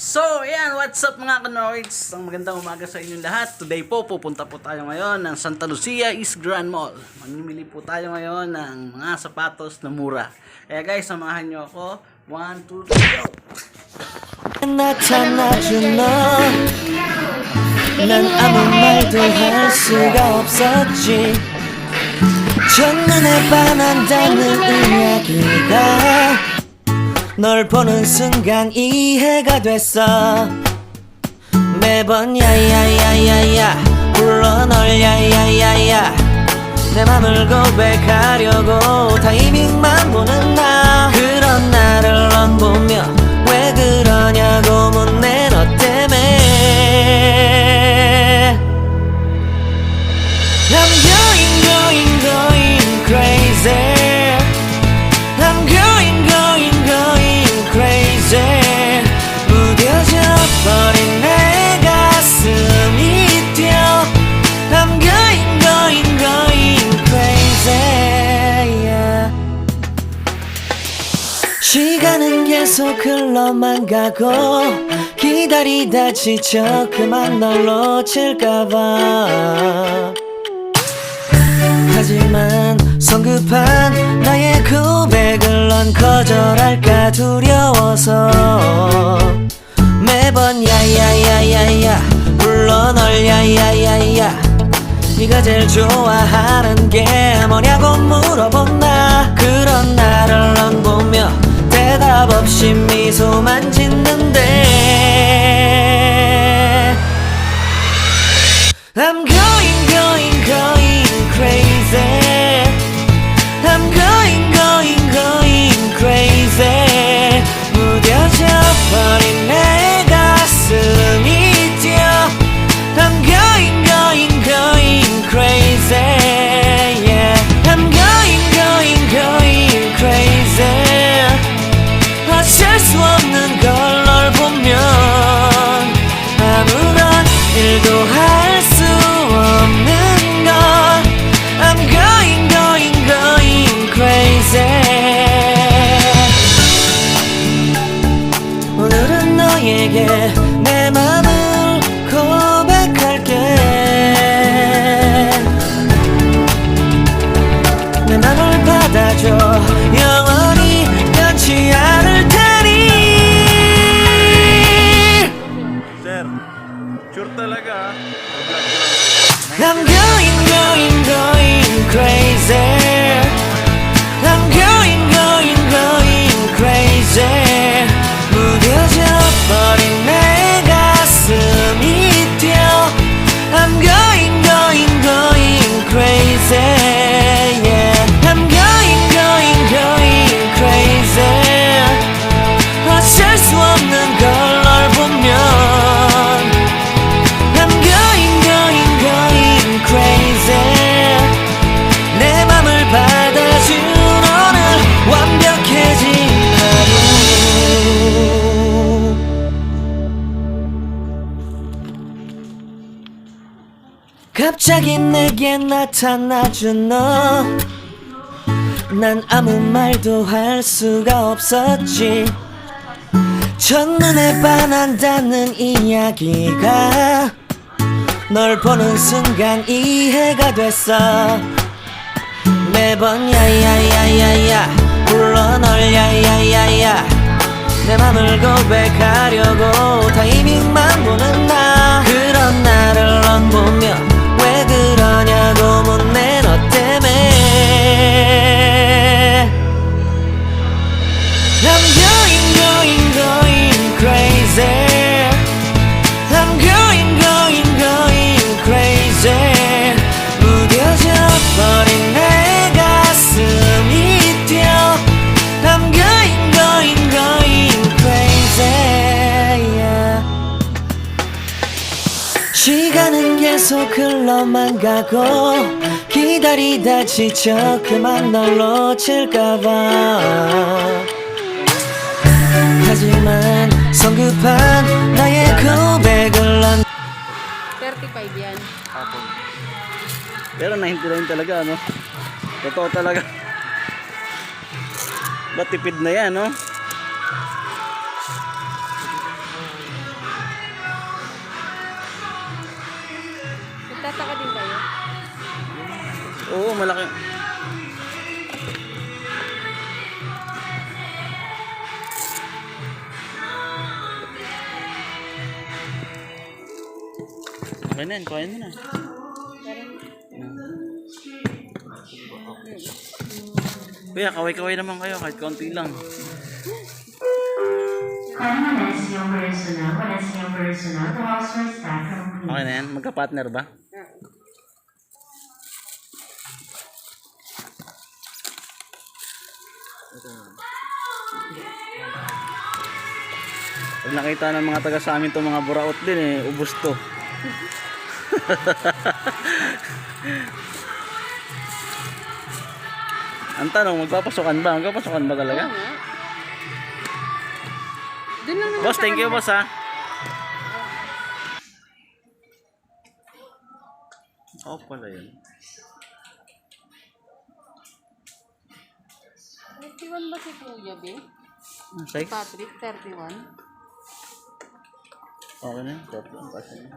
So, ayan, what's up mga Kanoids? Ang magandang umaga sa inyong lahat. Today po, pupunta po tayo ngayon ng Santa Lucia East Grand Mall. Mamimili po tayo ngayon ng mga sapatos na mura. Kaya guys, samahan nyo ako. 1, 2, 3, go! 나타나준 넌 아무 말도 할 수가 없었지 첫눈에 반한다는 이야기가 널 보는 순간 이해가 됐어 매번 야야야야야 불러 널 야야야야 내 맘을 고백하려고 타이밍만 보는 나 그런 나를 넌 보며 왜 그러냐고 묻네 너 때문에 I'm going crazy I'm going crazy 무뎌져 버린 내 가슴이 뛰어 I'm going crazy yeah. 시간은 계속 흘러만 가고 기다리다 지쳐 그만 널 놓칠까봐 하지만 성급한 나의 고백을 넌 거절할까 두려워서 매번 야야야야야 불러 널 야야야야 네가 제일 좋아하는 게 뭐냐고 물어본 나 그런 나를 넌 보며 대답 없이 미소만 짓는데 I'm going crazy I'm going crazy 무뎌져 버린 내 가슴이 뛰어 I'm going crazy yeah I'm going crazy 어쩔 수 없는 걸 널 보면 아무런 일도 할 수 없는 걸 I'm going crazy 오늘은 너에게 내 맘을 고백할게 내 맘을 받아줘 영원히 변치 않을 테니 Sir, sure talaga. I'm going crazy I'm going crazy 무뎌져 버린 내 가슴이 뛰어 I'm going crazy yeah I'm going crazy 어쩔 수 없는 걸 널 보면 I'm going crazy 내 맘을 받아준 오늘 완벽해진 하루 갑자기 내게 나타나준 너 난 아무 말도 할 수가 없었지 첫눈에 반한다는 이야기가 널 보는 순간 이해가 됐어 매번 야야야야야 불러 널 야야야야 내 맘을 고백하려고 타이밍만 보는 나 그런 나를 넌 보며 왜 그러냐고 묻네 너 때문에 I'm going crazy I'm going crazy 무뎌져 버린 내 가슴이 뛰어 I'm going crazy yeah. 시간은 계속 흘러만 가고 기다리다 지쳐 그만 널 놓칠까봐 하지만 성급한 나의 고백을 넌 35 yan. Hapon. Pero 99 talaga, no? Totoo talaga. Ba't tipid na yan, no? Nagtataka din kayo? Oo, malaki. Okay na yan, kuhain mo na. Kuya, kaway-kaway naman kayo kahit konti lang. Okay na yan, magka-partner ba? Pag nakita ng mga taga sa amin itong mga buraot din ubos to. Ang tanong, magpapasokan ba? Magpapasokan ba talaga? Oo nga. Doon lang naman Boss, sa thank you kanila. boss ha. Oo pala yun. 31 ba si Kuya, Be? Size? Patrick, 31. Okay na. Top lang kasi.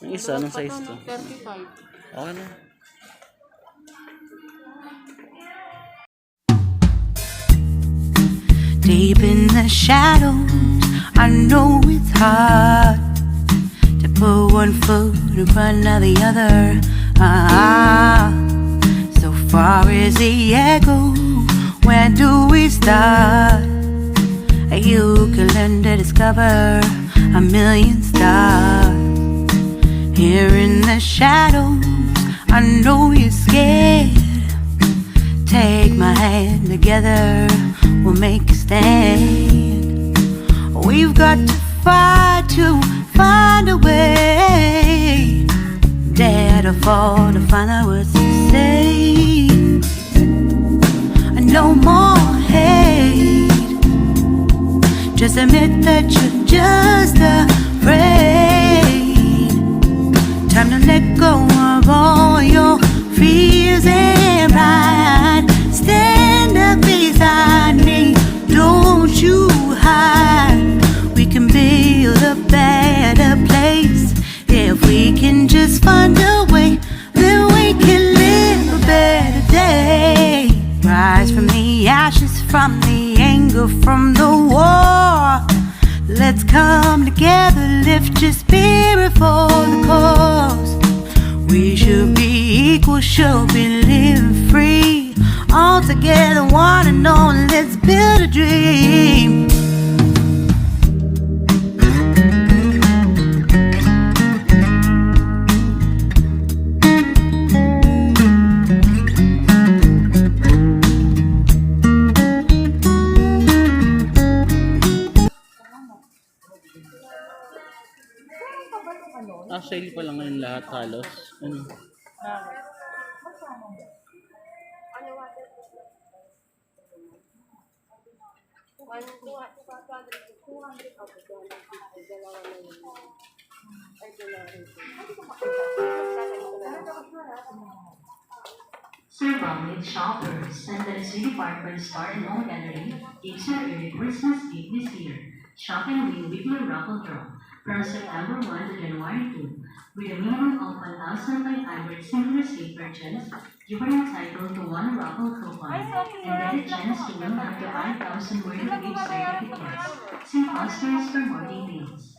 Yung isa, anong size to? 35. Okay na. Deep in the shadows, I know it's hard to put one foot in front of the other. So far as the echo, where do we start? You can learn to discover a million stars. Here in the shadows, I know you're scared. Take my hand, together we'll make a stand. We've got to fight to find a way. Dare to fall to find out what to say. No more hate. Just admit that you're just afraid. Time to let go of all your fears and pride. Stand up beside me, don't you hide. We can build a better place. If we can just find a way, then we can live a better day. Rise from the ashes, from the anger, from the war. Let's come together, lift your spirit for the cause. We should be equal, should be living free. All together, one and all, let's build a dream. Sale pa lang ngayon lahat halos. Ano? Surround with shoppers. Santa Lucia Department Store and Home Gallery gives you a Christmas gift this year. Shop and win weekly raffle draw from September 1 to January 2. With a minimum of 1,500 single receipt purchase, you are entitled to one raffle coupon and get a chance to win up to 5,000 worth of gift certificates. See posters for more details.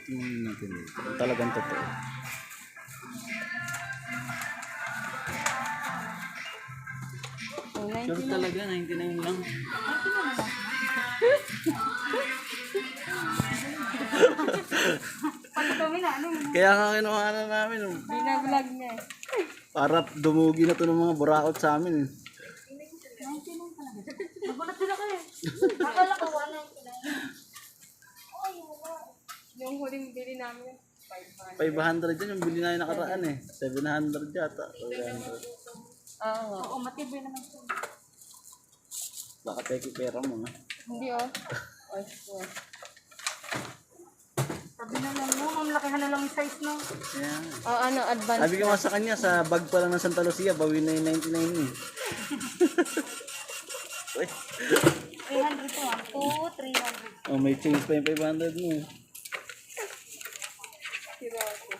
Tingnan natin kung talagang totoo. Oh, Sure 99. talaga, 99 lang. Kaya nga kinuha na namin. Binablog niya eh. Para dumugi na to ng mga burakot sa amin. Nagulat sila kayo. Akala ko 199. Yung huling bili namin, 599. 500 dyan yung bili na yung nakaraan eh. 700 yata. 500. Oo, matibay naman siya. Baka peki pera mo na. Hindi oh. Ay, oh. Sabi na lang mo, ang laki na lang yung size no. Yeah. Oh, ano, advance. Sabi ko nga sa kanya, sa bag pa lang ng Santa Lucia, bawi na yung 99 eh. Uy. 300 to ah. 2, 300. Oh, may change pa yung 500 mo. Sira ako.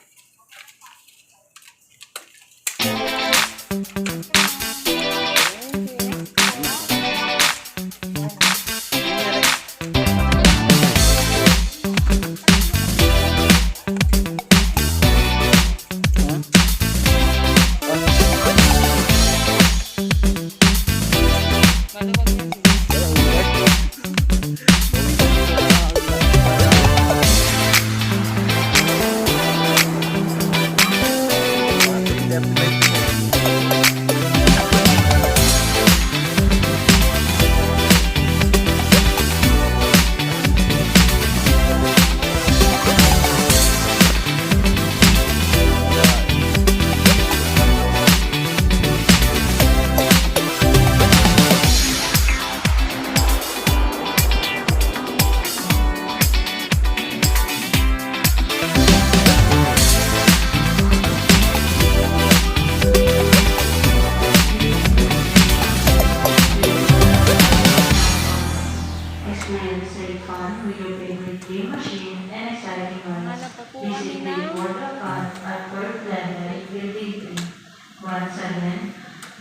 Experience safe fun with your favorite game machine and exciting ones. Visit the World of Fun at Perth Level Building 3. Once again,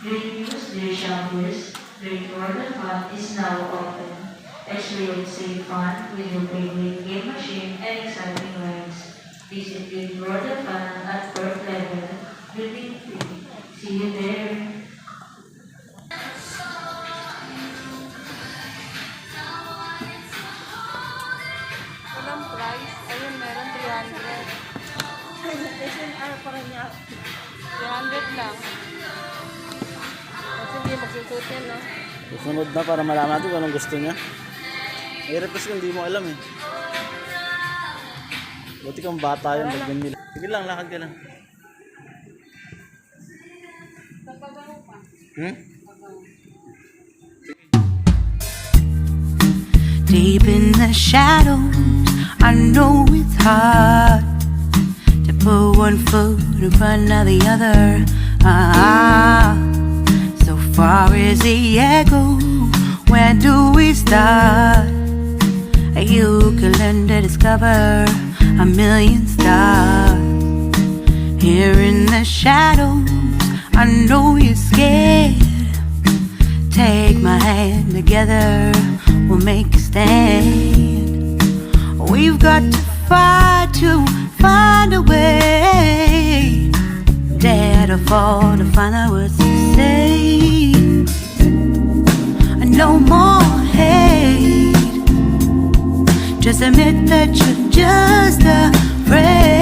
great news dear shoppers, Great World of Fun is now open. Experience safe fun with your favorite game machine and exciting rides. Visit the World of Fun at Perth Level Building 3. See you there. Walang price. Ayun, meron 300. Kasi ano pa rin niya? 300 lang. Kasi hindi magsusot yan, no? Susunod na para malaman natin kung anong gusto niya. Mahirap kasi kung hindi mo alam eh. Buti kang bata yun, pag nila. Sige lang, lakad ka lang. Deep in the shadows, I know it's hard to put one foot in front of the other. So far as the echo, where do we start? You can learn to discover a million stars. Here in the shadows, I know you're scared. Take my hand, together we'll make a stand. We've got to fight to find a way. Dare to fall to find out what to say. No more hate. Just admit that you're just afraid.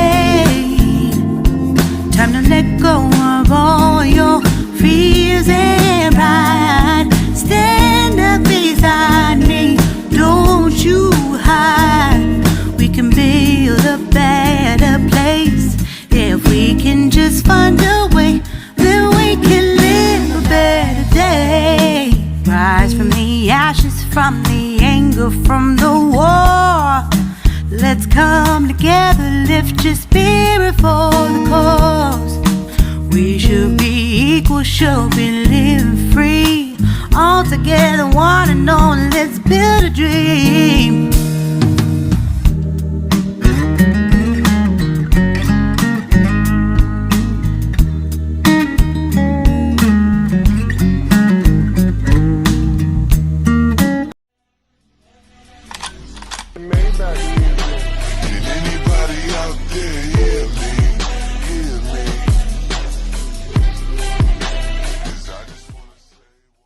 Time to let go of all your fears and pride. Stand up beside me, don't you hide. We can build a better place. If we can just find a way, then we can live a better day. Rise from the ashes, from the anger, from the war. Let's come together, lift your spirit for the cause. We should be equal, should be living free. All together, one and all, let's build a dream.